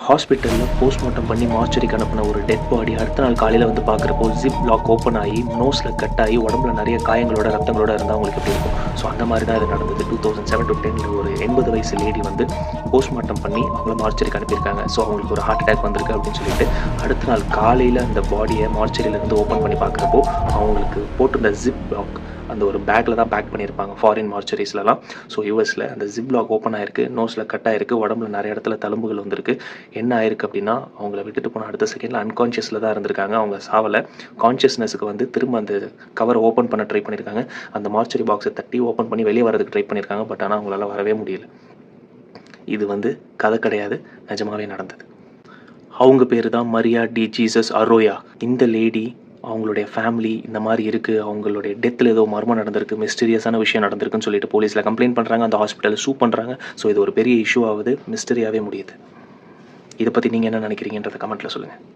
ஹாஸ்பிட்டலில் போஸ்ட்மார்ட்டம் பண்ணி மார்ச்சரிக்கு அனுப்பின ஒரு டெட் பாடி அடுத்த நாள் காலையில் வந்து பார்க்குறப்போ ஜிப் லாக் ஓப்பன் ஆகி நோஸில் கட் ஆகி உடம்புல நிறைய காயங்களோட ரத்தங்களோட இருந்தால் அவங்களுக்கு எப்படி இருக்கும். ஸோ அந்த மாதிரி தான் இது நடந்தது. 2007 to 10 ஒரு 80 வயசு லேடி வந்து போஸ்ட்மார்ட்டம் பண்ணி அவங்கள மார்ச்சரிக்கு அனுப்பியிருக்காங்க. ஸோ அவங்களுக்கு ஒரு ஹார்ட் அட்டாக் வந்திருக்கு அப்படின்னு சொல்லிட்டு அடுத்த நாள் காலையில் அந்த பாடியை மார்ச்சரியிலேருந்து ஓப்பன் பண்ணி பார்க்குறப்போ அவங்களுக்கு போட்டிருந்த ஜிப் லாக் அந்த ஒரு பேக்கில் தான் பேக் பண்ணியிருப்பாங்க ஃபாரின் மார்ச்சரிஸ்லாம். ஸோ யூஎஸில் அந்த ஜிப் லாக் ஓப்பன் ஆயிருக்கு, நோஸில் கட் ஆயிருக்கு, உடம்புல நிறைய இடத்துல தழும்புகள் வந்திருக்கு. என்ன ஆயிருக்கு அப்படின்னா அவங்கள விட்டுட்டு போன அடுத்த செகண்டில் அன்கான்ஷியஸில் தான் இருந்திருக்காங்க. அவங்க சாவலை. கான்ஷியஸ்னஸுக்கு வந்து திரும்ப அந்த கவரை ஓப்பன் பண்ண ட்ரை பண்ணியிருக்காங்க. அந்த மார்ச்சரி பாக்ஸை தட்டி ஓப்பன் பண்ணி வெளியே வரதுக்கு ட்ரை பண்ணியிருக்காங்க. பட் ஆனால் அவங்களால வரவே முடியல. இது வந்து கதை கிடையாது, நிஜமாவே நடந்தது. அவங்க பேர் தான் மரியா டி ஜீசஸ் அரோயா. இந்த லேடி அவங்களுடைய ஃபேமிலி இந்த மாதிரி இருக்குது, அவங்களுடைய டெத்தில் ஏதோ மர்மம் நடந்திருக்கு, மிஸ்டீரியஸான விஷயம் நடந்திருக்குன்னு சொல்லிட்டு போலீஸில் கம்ப்ளைண்ட் பண்ணுறாங்க. அந்த ஹாஸ்பிட்டலில் சூ பண்ணுறாங்க. ஸோ இது ஒரு பெரிய இஷ்யூ ஆகுது, மிஸ்டரியாகவே முடியுது. இதை பற்றி நீங்கள் என்ன நினைக்கிறீங்கன்றத கமெண்ட்டில் சொல்லுங்கள்.